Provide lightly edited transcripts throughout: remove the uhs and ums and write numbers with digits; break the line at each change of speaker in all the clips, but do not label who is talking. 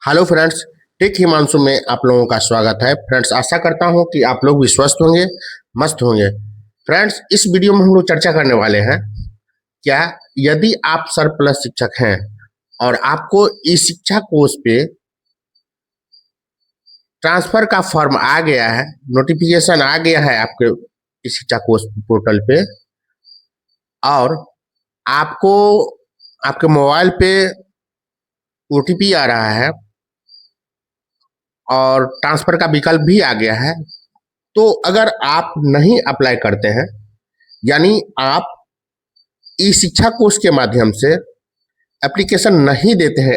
Hello friends. Take Himanshu में आप लोगों का स्वागत है। फ्रेंड्स, आशा करता हूं कि आप लोग भी स्वस्थ होंगे, मस्त होंगे। फ्रेंड्स, इस वीडियो में हम लोग चर्चा करने वाले हैं क्या यदि आप सरप्लस शिक्षक हैं और आपको ई शिक्षा कोर्स पे ट्रांसफर का फॉर्म आ गया है, नोटिफिकेशन आ गया है आपके ई शिक्षा कोर्स पोर्टल पे, और आपको आपके मोबाइल पे ओटीपी आ रहा है और ट्रांसफर का विकल्प भी आ गया है। तो अगर आप नहीं अप्लाई करते हैं, यानी आप ई शिक्षा कोर्स के माध्यम से एप्लीकेशन नहीं देते हैं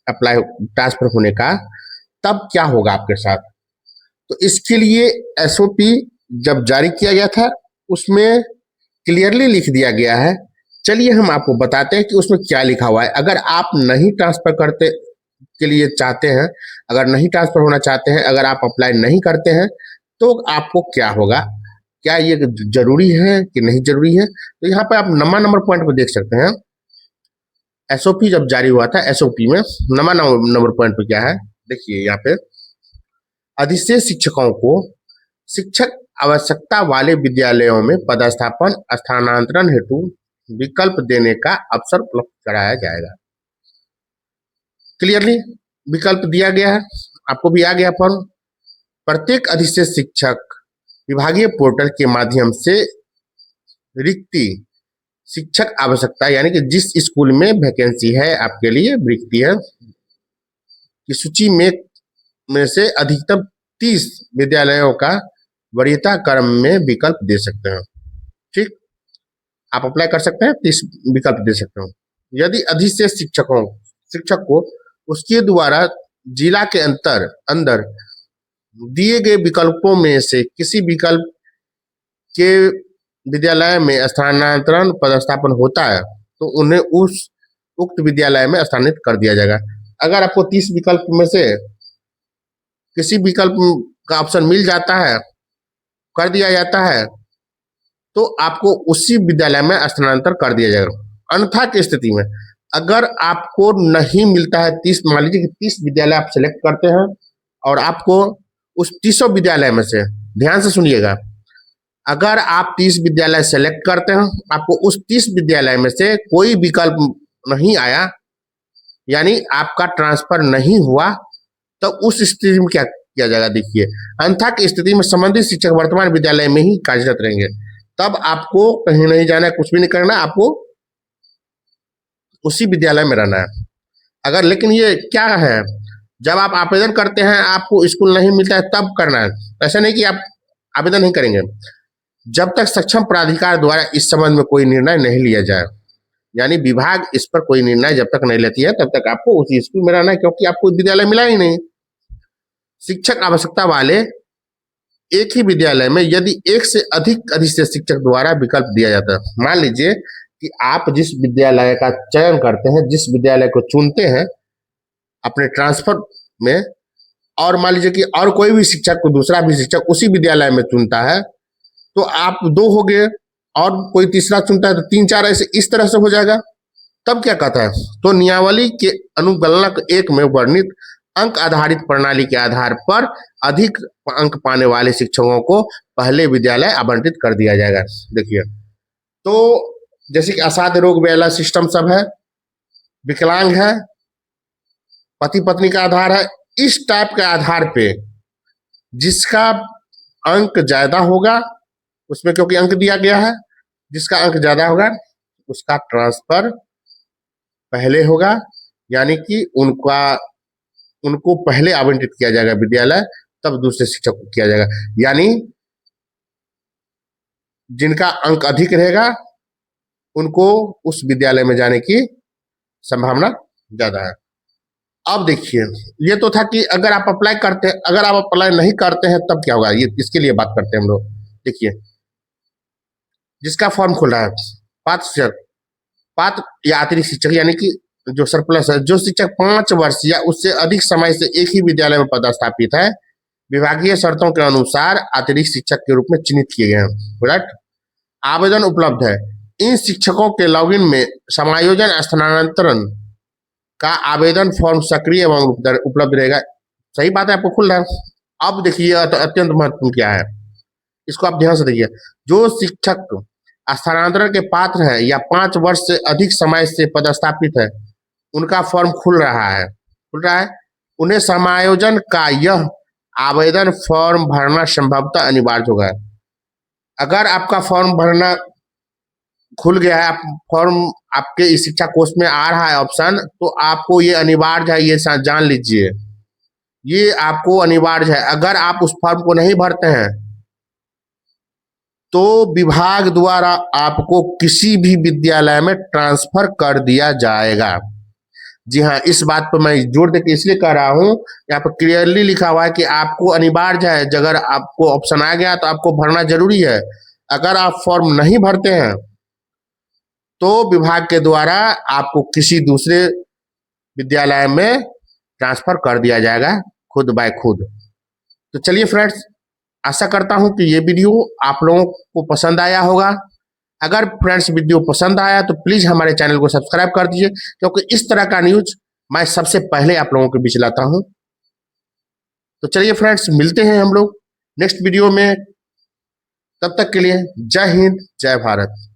अप्लाई ट्रांसफर होने का, तब क्या होगा आपके साथ? तो इसके लिए एसओपी जब जारी किया गया था, उसमें क्लियरली लिख दिया गया है। चलिए हम आपको बताते हैं कि उसमें क्या लिखा हुआ है। अगर आप नहीं ट्रांसफर करते के लिए चाहते हैं, अगर नहीं ट्रांसफर होना चाहते हैं, अगर आप अप्लाई नहीं करते हैं, तो आपको क्या होगा, क्या ये जरूरी है कि नहीं जरूरी है? तो यहाँ पे आप नंबर पॉइंट पे देख सकते हैं। एसओपी जब जारी हुआ था, एसओपी में नंबर पॉइंट पे क्या है, देखिए यहाँ पे। अधिशेष शिक्षकों को शिक्षक आवश्यकता वाले विद्यालयों में पदस्थापन स्थानांतरण हेतु विकल्प देने का अवसर उपलब्ध कराया जाएगा। क्लियरली विकल्प दिया गया है, आपको भी आ गया फॉर्म। प्रत्येक अधिशेष शिक्षक विभागीय पोर्टल के माध्यम से रिक्ति शिक्षक आवश्यकता, यानी कि जिस स्कूल में वैकेंसी है आपके लिए रिक्ति है, की सूची में से अधिकतम 30 विद्यालयों का वरीयता क्रम में विकल्प दे सकते हैं। ठीक, आप अप्लाई कर सकते हैं, 30 विकल्प दे सकते हैं। यदि अधिशेष शिक्षक को उसके द्वारा जिला के अंदर दिए गए विकल्पों में से किसी विकल्प के विद्यालय में स्थानांतरण पदस्थापन होता है, तो उन्हें उस उक्त विद्यालय में स्थानांतरित कर दिया जाएगा। अगर आपको 30 विकल्प में से किसी विकल्प का ऑप्शन मिल जाता है, कर दिया जाता है, तो आपको उसी विद्यालय में स्थानांतरण कर दिया जाएगा। अन्यथा की स्थिति में अगर आपको नहीं मिलता है 30, मान लीजिए कि 30 विद्यालय आप सिलेक्ट करते हैं और आपको उस 30 विद्यालय में से, ध्यान से सुनिएगा, अगर आप 30 विद्यालय सेलेक्ट करते हैं, आपको उस 30 विद्यालय में से कोई विकल्प नहीं आया, यानी आपका ट्रांसफर नहीं हुआ, तो उस स्थिति में क्या किया जाएगा? देखिए, अन्यथा की स्थिति में संबंधित शिक्षक वर्तमान विद्यालय में ही कार्यरत रहेंगे। तब आपको कहीं नहीं जाना है, कुछ भी नहीं करना, आपको उसी विद्यालय में रहना है। अगर, लेकिन ये क्या है, जब आप आवेदन करते हैं आपको स्कूल नहीं मिलता है तब करना है। ऐसा नहीं कि आप आवेदन नहीं करेंगे, जब तक सक्षम प्राधिकार द्वारा इस संबंध में कोई निर्णय नहीं लिया जाए, यानी विभाग इस पर कोई निर्णय जब तक नहीं लेती है तब तक आपको उसी स्कूल में रहना है, क्योंकि आपको विद्यालय मिला ही नहीं। शिक्षक आवश्यकता वाले एक ही विद्यालय में यदि एक से अधिक अधिशेष शिक्षक द्वारा विकल्प दिया जाता है, मान लीजिए कि आप जिस विद्यालय का चयन करते हैं, जिस विद्यालय को चुनते हैं अपने ट्रांसफर में, और मान लीजिए कि और कोई भी शिक्षक को, दूसरा भी शिक्षक उसी विद्यालय में चुनता है, तो आप 2 हो गए, और कोई तीसरा चुनता है तो 3-4, ऐसे इस तरह से हो जाएगा। तब क्या कहता है, तो नियमावली के अनुगणक 1 में वर्णित अंक आधारित प्रणाली के आधार पर अधिक अंक पाने वाले शिक्षकों को पहले विद्यालय आवंटित कर दिया जाएगा। देखिए, तो जैसे कि असाध्य रोग वाला सिस्टम सब है, विकलांग है, पति पत्नी का आधार है, इस टाइप के आधार पे जिसका अंक ज्यादा होगा उसमें, क्योंकि अंक दिया गया है, जिसका अंक ज्यादा होगा उसका ट्रांसफर पहले होगा, यानी कि उनको पहले आवंटित किया जाएगा विद्यालय, तब दूसरे शिक्षक को किया जाएगा। यानी जिनका अंक अधिक रहेगा उनको उस विद्यालय में जाने की संभावना ज्यादा है। अब देखिए, ये तो था कि अगर आप अप्लाई करते हैं, अगर आप अप्लाई नहीं करते हैं तब क्या होगा, ये इसके लिए बात करते हैं हम लोग। देखिए, जिसका फॉर्म खुल रहा है, पात्र या अतिरिक्त शिक्षक, यानी कि जो सरप्लस है, जो शिक्षक 5 वर्ष या उससे अधिक समय से एक ही विद्यालय में पदस्थापित है, विभागीय शर्तों के अनुसार अतिरिक्त शिक्षक के रूप में चिन्हित किए गए हैं। राइट, आवेदन उपलब्ध है। इन शिक्षकों के लॉगिन में समायोजन, स्थानांतरण का आवेदन फॉर्म सक्रिय एवं उपलब्ध रहेगा। सही बात है, आपको खुल रहा है। अब देखिए अत्यंत महत्वपूर्ण क्या है, इसको आप ध्यान से देखिए। जो शिक्षक स्थानांतरण के पात्र हैं या 5 वर्ष से अधिक समय से पदस्थापित है, उनका फॉर्म खुल रहा है। उन्हें समायोजन का यह आवेदन फॉर्म भरना संभवतः अनिवार्य होगा। अगर आपका फॉर्म भरना खुल गया है, आप फॉर्म आपके इस शिक्षा कोर्स में आ रहा है ऑप्शन, तो आपको ये अनिवार्य है, ये जान लीजिए, ये आपको अनिवार्य है। अगर आप उस फॉर्म को नहीं भरते हैं तो विभाग द्वारा आपको किसी भी विद्यालय में ट्रांसफर कर दिया जाएगा। जी हाँ, इस बात पर मैं जोर देकर इसलिए कह रहा हूँ, यहाँ पर क्लियरली लिखा हुआ है कि आपको अनिवार्य है, अगर आपको ऑप्शन आ गया तो आपको भरना जरूरी है। अगर आप फॉर्म नहीं भरते हैं तो विभाग के द्वारा आपको किसी दूसरे विद्यालय में ट्रांसफर कर दिया जाएगा खुद बाय खुद। तो चलिए फ्रेंड्स, आशा करता हूं कि ये वीडियो आप लोगों को पसंद आया होगा। अगर फ्रेंड्स वीडियो पसंद आया तो प्लीज हमारे चैनल को सब्सक्राइब कर दीजिए, क्योंकि इस तरह का न्यूज मैं सबसे पहले आप लोगों के बीच लाता हूं। तो चलिए फ्रेंड्स, मिलते हैं हम लोग नेक्स्ट वीडियो में। तब तक के लिए जय हिंद, जय भारत।